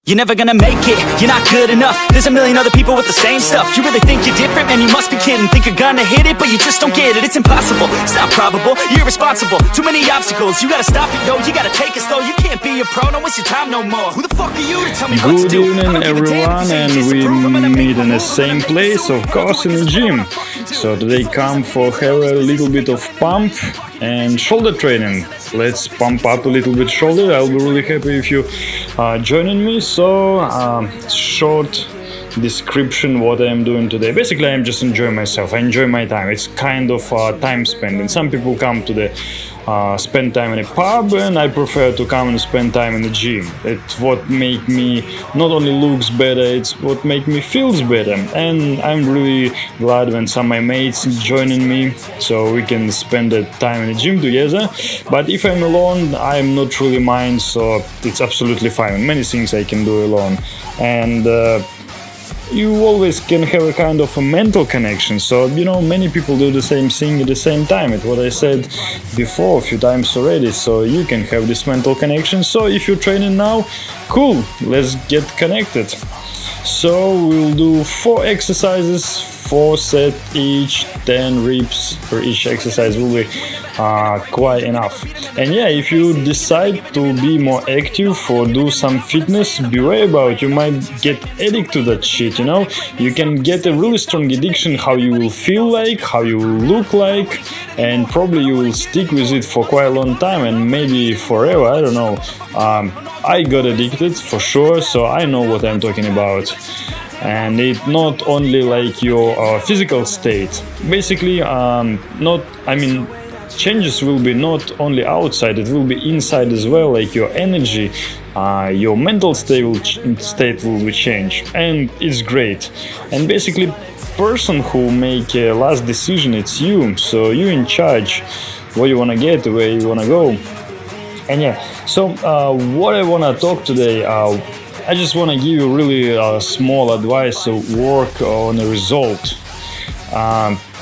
You're never gonna make it, you're not good enough. There's a million other people with the same stuff. You really think you're different? Man, you must be kidding. Think you're gonna hit it, but you just don't get it. It's impossible, it's not probable, you're irresponsible. Too many obstacles, you gotta stop it, yo. You gotta take it slow, you can't be a pro. Don't waste your time no more. Who the fuck are you to tell me what to do? Good evening everyone, and we meet in the same place, of course in the gym. So today come for have a little bit of pump and shoulder training. Let's pump up a little bit shoulder. I'll be really happy if you joining me. So short description what I am doing today. Basically I'm just enjoying myself. I enjoy my time. It's kind of time spending. Some people come to the spend time in a pub, and I prefer to come and spend time in the gym. It's what make me not only looks better, it's what make me feels better. And I'm really glad when some of my mates joining me so we can spend the time in the gym together. But if I'm alone, I'm not really mind, so it's absolutely fine. Many things I can do alone. And you always can have a kind of a mental connection. So, you know, many people do the same thing at the same time. It's what I said before a few times already. So you can have this mental connection. So if you're training now, cool, let's get connected. So we'll do 4 exercises, 4 sets each, 10 reps per each exercise will be quite enough. And yeah, if you decide to be more active or do some fitness, beware about you might get addicted to that shit, you know. You can get a really strong addiction how you will feel like, how you will look like, and probably you will stick with it for quite a long time and maybe forever, I don't know. I got addicted for sure, so I know what I'm talking about. And it's not only like your physical state. Basically, changes will be not only outside, it will be inside as well, like your energy, your mental state will be changed, and it's great. And basically, person who make a last decision, it's you, so you in charge where you want to get, where you want to go. And yeah, so what I want to talk today, I just want to give you really small advice to work on a result.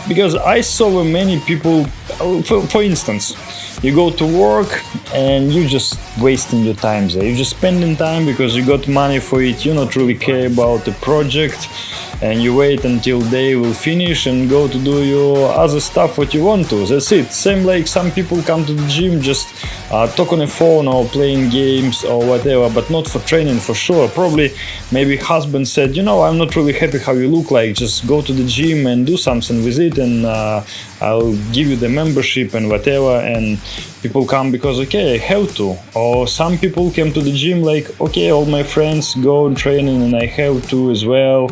Because I saw many people, for instance, you go to work and you just wasting your time there. You're just spending time because you got money for it. You not really care about the project, and you wait until they will finish and go to do your other stuff what you want to. That's it. Same like some people come to the gym just talk on the phone or playing games or whatever, but not for training for sure. Probably maybe husband said, you know, I'm not really happy how you look like, just go to the gym and do something with it, and I'll give you the membership and whatever. And people come because okay, I have to. Or some people came to the gym like, okay, all my friends go training and I have to as well,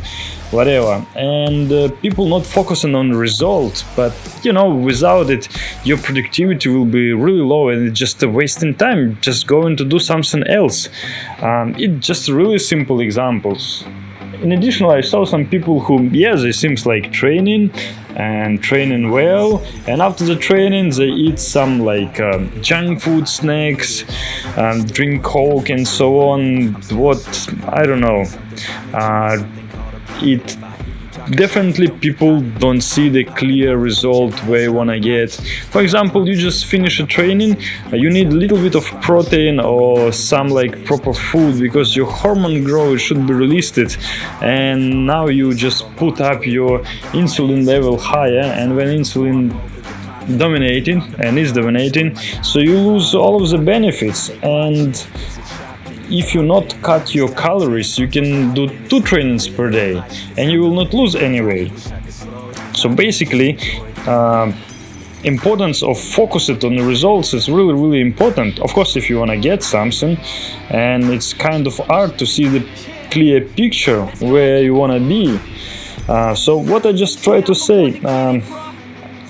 whatever. And people not focusing on the result, but you know, without it your productivity will be really low and it's just a wasting time, just going to do something else. It's just really simple examples. In addition, I saw some people who, yeah, they seems like training well, and after the training they eat some like junk food snacks, drink Coke and so on. What, I don't know, it definitely people don't see the clear result where you want to get. For example, you just finish a training, you need a little bit of protein or some like proper food because your hormone growth should be released, and now you just put up your insulin level higher, and when insulin is dominating, so you lose all of the benefits. And if you not cut your calories, you can do 2 trainings per day and you will not lose any weight. So basically, importance of focusing on the results is really, really important. Of course, if you want to get something, and it's kind of hard to see the clear picture where you want to be. So what I just try to say,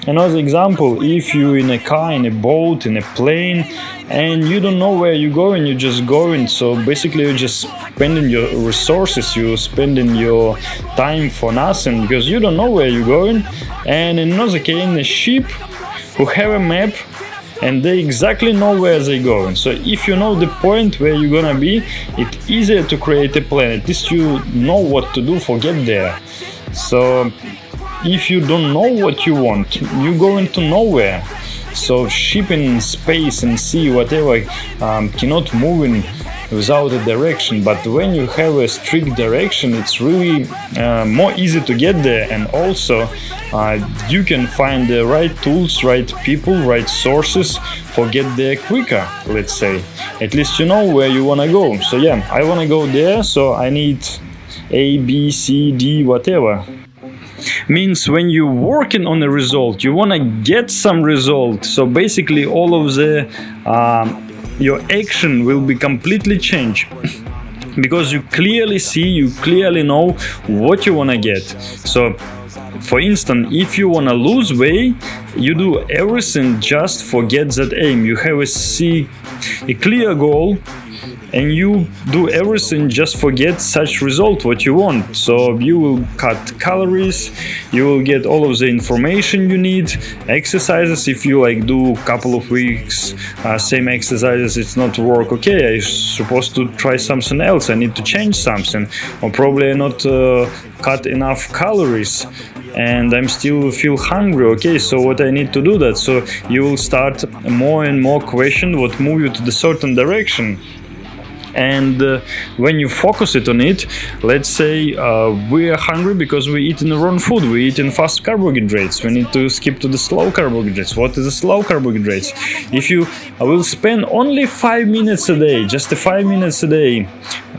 another example, if you're in a car, in a boat, in a plane, and you don't know where you're going, you're just going. So basically you're just spending your resources, you're spending your time for nothing because you don't know where you're going. And in another case, in a ship who have a map and they exactly know where they're going. So if you know the point where you're gonna be, it's easier to create a plan. At least you know what to do for get there. So if you don't know what you want, you're going to nowhere. So ship in space and sea, whatever, cannot move in without a direction. But when you have a strict direction, it's really more easy to get there, and also you can find the right tools, right people, right sources for get there quicker, let's say. At least you know where you want to go. So yeah, I want to go there, so I need A, B, C, D, whatever. Means when you're working on a result, you want to get some result. So basically all of the your action will be completely changed. Because you clearly see, you clearly know what you want to get. So for instance, if you want to lose weight, you do everything just forget that aim. You have a clear goal, and you do everything just forget such result what you want. So you will cut calories, you will get all of the information you need, exercises. If you like do couple of weeks same exercises, it's not work, okay, I'm supposed to try something else, I need to change something, or probably I not cut enough calories and I'm still feel hungry, okay, so what I need to do that. So you will start more and more question what move you to the certain direction. And when you focus it on it, let's say we are hungry because we eat in the wrong food, we eat in fast carbohydrates, we need to skip to the slow carbohydrates. What is the slow carbohydrates? If you will spend only 5 minutes a day, just 5 minutes a day,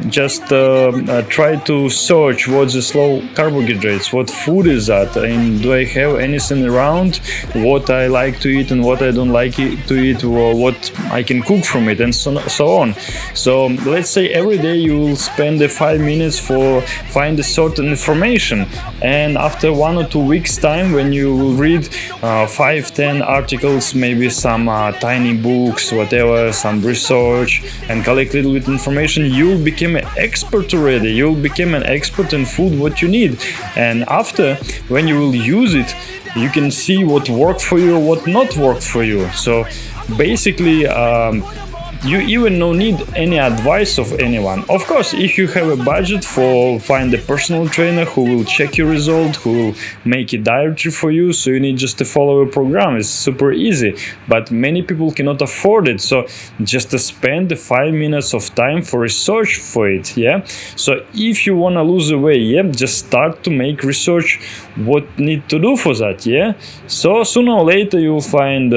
just try to search what's the slow carbohydrates, what food is that, and do I have anything around, what I like to eat and what I don't like to eat, or what I can cook from it, and so on. So let's say every day you will spend 5 minutes for find a certain information, and after 1 or 2 weeks time, when you will read 5-10 articles, maybe some tiny books, whatever, some research, and collect little bit information, you will become an expert already. You will become an expert in food what you need, and after, when you will use it, you can see what worked for you, what not worked for you. So basically you even no need any advice of anyone. Of course, if you have a budget for find a personal trainer who will check your result, who will make a dietary for you, so you need just to follow a program. It's super easy, but many people cannot afford it. So just to spend 5 minutes of time for research for it, yeah. So if you want to lose the weight, yeah, just start to make research what need to do for that, yeah. So sooner or later you will find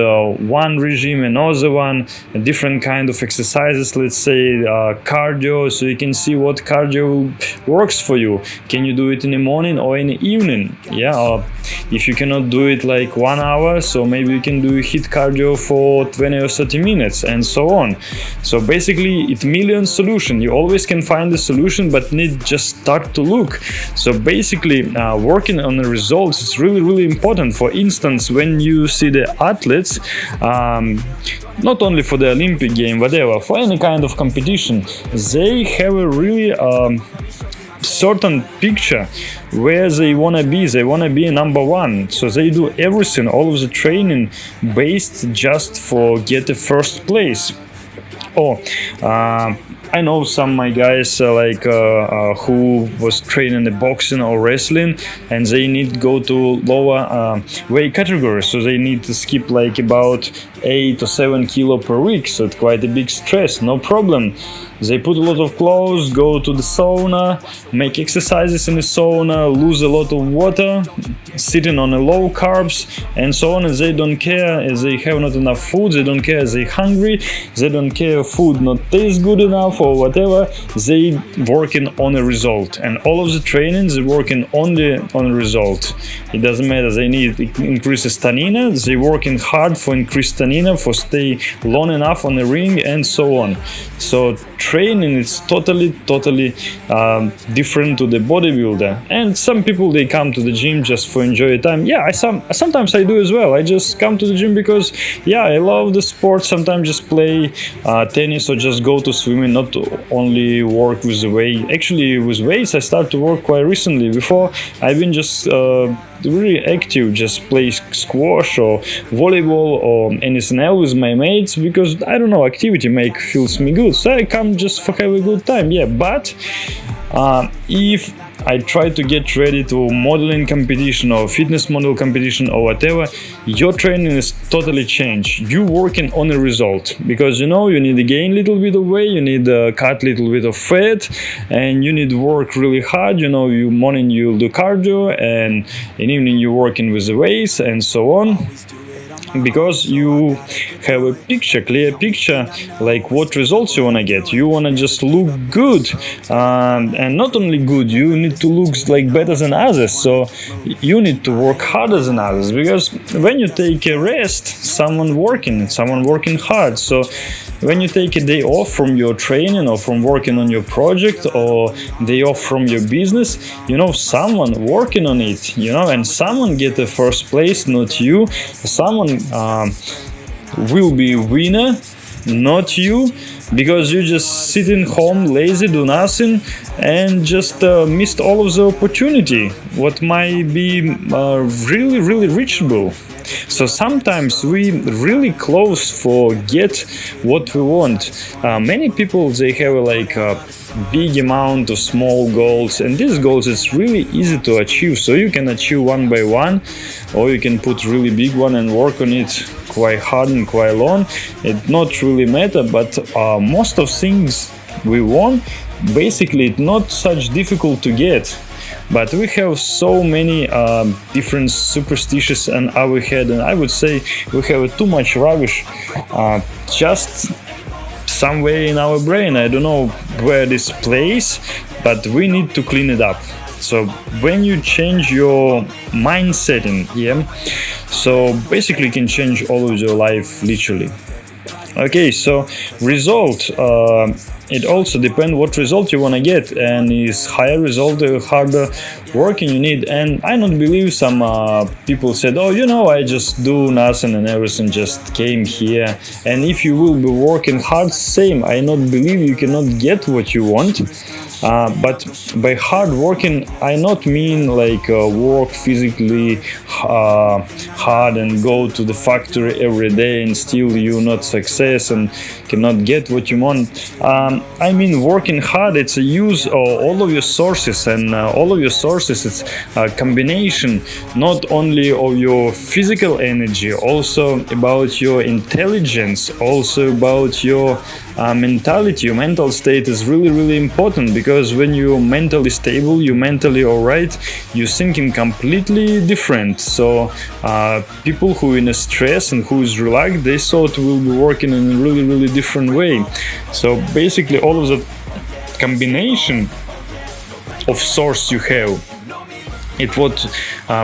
one regime, another one, a different kind of exercises, let's say cardio, so you can see what cardio works for you. Can you do it in the morning or in the evening, yeah. Or if you cannot do it like 1 hour, so maybe you can do HIIT cardio for 20 or 30 minutes, and so on. So basically it's million solution. You always can find a solution, but need just start to look. So basically working on the results is really important. For instance, when you see the athletes, not only for the Olympic game, whatever, for any kind of competition, they have a really certain picture where they want to be. They want to be number one, so they do everything, all of the training based just for get the first place. I know some of my guys who was training the boxing or wrestling, and they need to go to lower weight category, so they need to skip like about 8 or 7 kilo per week. So it's quite a big stress. No problem. They put a lot of clothes, go to the sauna, make exercises in the sauna, lose a lot of water, sitting on a low carbs, and so on. And they don't care if they have not enough food. They don't care if they're hungry. They don't care if food not tastes good enough or whatever. They working on a result, and all of the trainings they working only on a result. It doesn't matter. They need increase stamina. They working hard for increase stamina, for stay long enough on the ring, and so on. So training is totally different to the bodybuilder. And some people, they come to the gym just for enjoy time. Yeah, sometimes I do as well. I just come to the gym because I love the sport. Sometimes just play tennis or just go to swimming, not to only work with the weight. Actually, with weights I started to work quite recently. Before I've been just really active, just play squash or volleyball or anything else with my mates, because I don't know, activity feels me good, so I come just for have a good time. Yeah, but if I try to get ready to modeling competition or fitness model competition or whatever, your training is totally changed. You working on a result, because you know you need to gain a little bit of weight, you need to cut a little bit of fat, and you need to work really hard. You know, you morning you'll do cardio, and in evening you're working with the weights and so on, because you have a picture, clear picture, like what results you want to get. You want to just look good, and not only good, you need to look like better than others. So you need to work harder than others, because when you take a rest, someone working hard. So when you take a day off from your training or from working on your project, or day off from your business, you know, someone working on it, you know, and someone get the first place, not you. Someone will be winner, not you, because you just sitting home lazy, do nothing, and just missed all of the opportunity what might be really reachable. So sometimes we really close forget what we want. Many people, they have like a big amount of small goals, and these goals it's really easy to achieve. So you can achieve one by one, or you can put really big one and work on it quite hard and quite long. It not really matter, but most of things we want, basically it's not such difficult to get. But we have so many different superstitions in our head, and I would say we have too much rubbish just somewhere in our brain. I don't know where this plays, but we need to clean it up. So when you change your mind setting, so basically you can change all of your life literally. Okay, so result, it also depends what result you want to get, and is higher result the harder working you need. And I don't believe some people said, oh, you know, I just do nothing and everything just came here. And if you will be working hard, same, I not believe you cannot get what you want. But by hard working, I not mean like work physically hard and go to the factory every day and still you not success and cannot get what you want. I mean working hard, it's a use of all of your sources, and all of your sources, it's a combination not only of your physical energy, also about your intelligence, also about your mentality. Your mental state is really important, because when you're mentally stable, you're mentally alright, you're thinking completely different. So people who in a stress and who is relaxed, they thought will be working in a really different way. So basically all of the combination of source you have, it would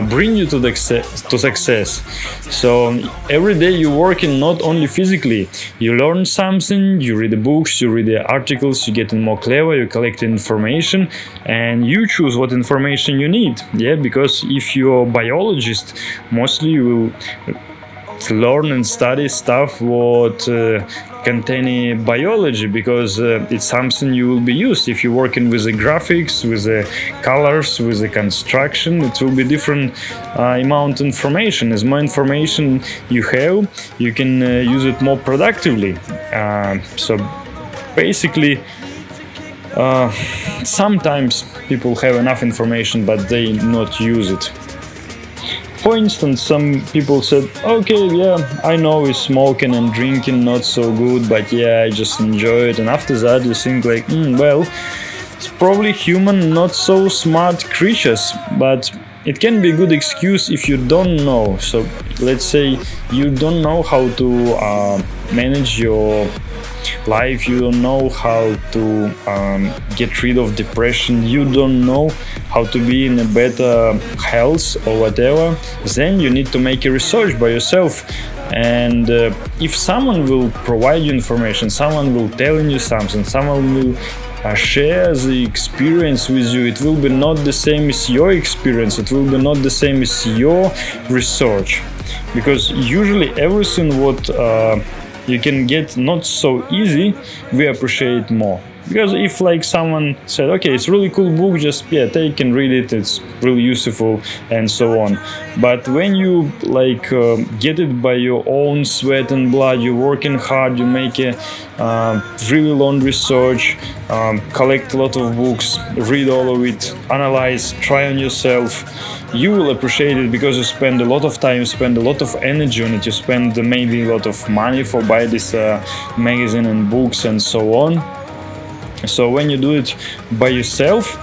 bring you to success. So every day you're working not only physically, you learn something, you read the books, you read the articles, you're getting more clever, you collect information, and you choose what information you need. Because if you're a biologist, mostly you will learn and study stuff what containing biology, because it's something you will be used. If you're working with the graphics, with the colors, with the construction, it will be different amount of information. As more information you have, you can use it more productively. So basically sometimes people have enough information but they not use it. For instance, some people said, okay, I know it's smoking and drinking not so good, but I just enjoy it. And after that you think like, well, it's probably human, not so smart creatures, but it can be a good excuse if you don't know. So let's say you don't know how to manage your life, you don't know how to get rid of depression, you don't know how to be in a better health or whatever, then you need to make a research by yourself. And if someone will provide you information, someone will tell you something, someone will share the experience with you, it will be not the same as your experience, it will be not the same as your research. Because usually everything what you can get not so easy, we appreciate more. Because if like someone said, okay, it's a really cool book, just take and read it, it's really useful and so on. But when you like get it by your own sweat and blood, you're working hard, you make a really long research, collect a lot of books, read all of it, analyze, try on yourself, you will appreciate it because you spend a lot of time, you spend a lot of energy on it, you spend maybe a lot of money for buy this magazine and books and so on. So when you do it by yourself,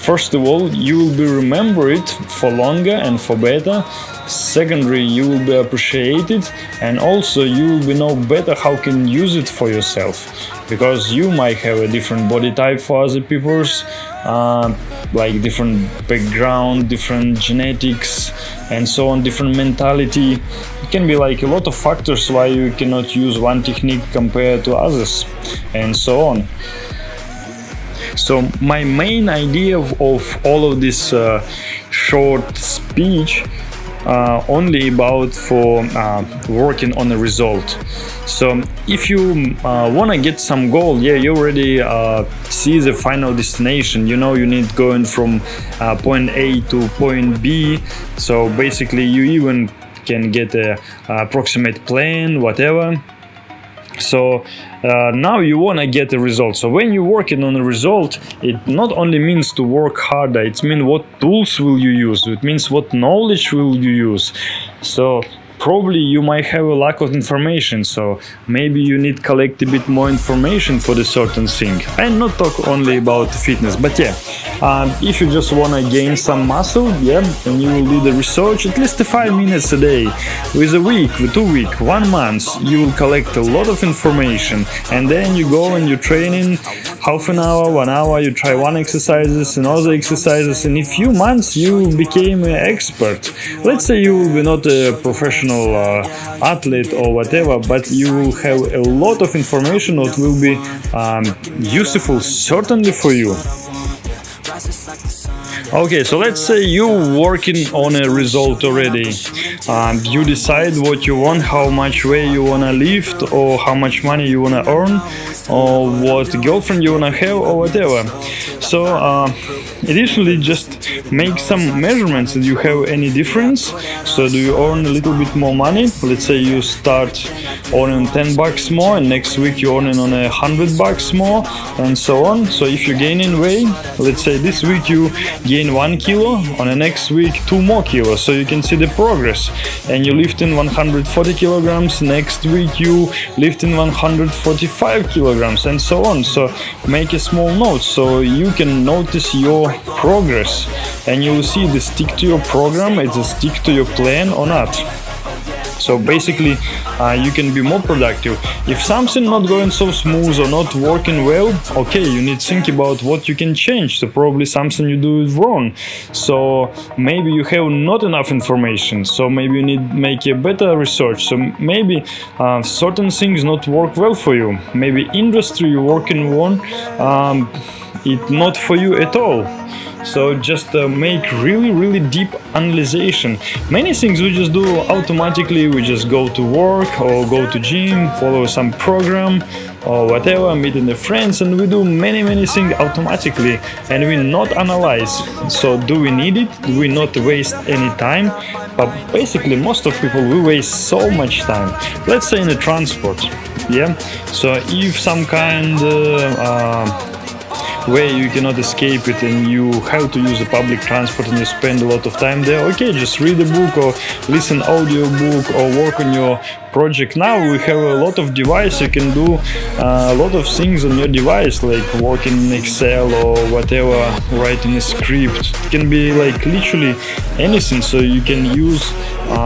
first of all, you will be remember it for longer and for better. Secondly, you will be appreciated, and also you will be know better how can use it for yourself, because you might have a different body type for other people's, like different background, different genetics, and so on, different mentality. It can be like a lot of factors why you cannot use one technique compared to others, and so on. So my main idea of all of this short speech only about for working on a result. So if you want to get some goal, you already see the final destination. You know you need going from point A to point B. So basically you even can get a approximate plan, whatever. So now you want to get a result. So when you're working on a result, it not only means to work harder, it means what tools will you use, it means what knowledge will you use. So probably you might have a lack of information, so maybe you need collect a bit more information for the certain thing. And not talk only about fitness, but if you just want to gain some muscle, and you will do the research at least 5 minutes a day. With a week, with 2 weeks, 1 month, you will collect a lot of information, and then you go and you training half an hour, 1 hour, you try one exercises and other exercises, and in a few months you became an expert. Let's say you will be not a professional athlete or whatever, but you will have a lot of information that will be useful certainly for you. Okay, so let's say you're working on a result already. You decide what you want, how much weight you wanna lift, or how much money you wanna earn, or what girlfriend you wanna have, or whatever. So additionally, just make some measurements. Do you have any difference? So do you earn a little bit more money? Let's say you start earning $10 more, and next week you're earning on $100 more, and so on. So if you're gaining weight, let's say this week you gain 1 kilo, on the next week 2 more kilos, so you can see the progress. And you lifting 140 kilograms, next week you lifting 145 kilograms, and so on. So make a small note so you can notice your progress, and you will see the stick to your program, it's a stick to your plan or not. So basically you can be more productive. If something not going so smooth or not working well, okay, you need to think about what you can change. So probably something you do is wrong. So maybe you have not enough information. So maybe you need make a better research. So maybe certain things not work well for you. Maybe industry you're working on it not for you at all. So just make really deep analyzation. Many things we just do automatically. We just go to work or go to gym, follow some program or whatever, meeting the friends, and we do many things automatically, and we not analyze. So do we need it? Do we not waste any time? But basically most of people will waste so much time. Let's say in the transport, so if some kind where you cannot escape it and you have to use the public transport and you spend a lot of time there, okay, just read a book or listen audio book or work on your project. Now we have a lot of devices, you can do a lot of things on your device, like work in Excel or whatever, writing a script. It can be like literally anything, so you can use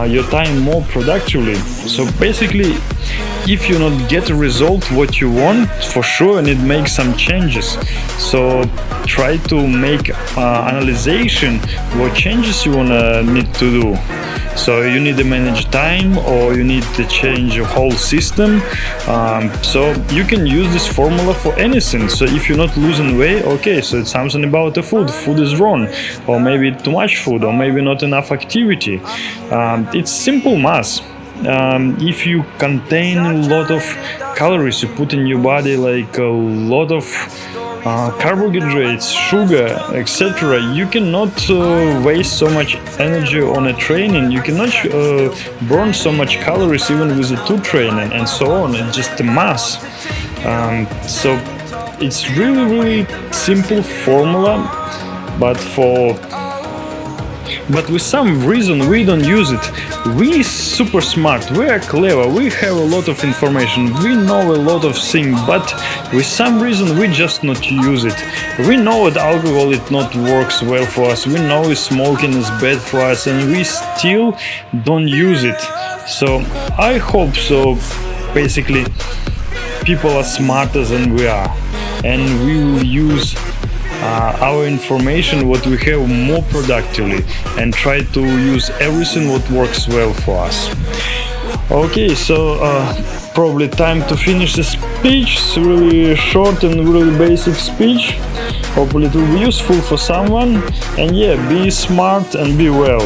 your time more productively. So basically, if you not get a result what you want, for sure, and it makes some changes. So try to make analyzation what changes you wanna need to do. So you need to manage time, or you need to change your whole system. So you can use this formula for anything. So if you're not losing weight, okay, so it's something about the food. Food is wrong, or maybe too much food, or maybe not enough activity. It's simple math. if you contain a lot of calories, you put in your body like a lot of carbohydrates, sugar, etc., you cannot waste so much energy on a training. You cannot burn so much calories even with a 2 training and so on. It's just a mass. So it's really simple formula, but with some reason we don't use it. We super smart, we are clever, we have a lot of information, we know a lot of things, but with some reason we just not use it. We know that alcohol it not works well for us, we know smoking is bad for us, and we still don't use it. So I hope so basically people are smarter than we are, and we will use our information what we have more productively and try to use everything what works well for us. Okay, so probably time to finish the speech. It's really short and really basic speech. Hopefully it will be useful for someone, and yeah, be smart and be well.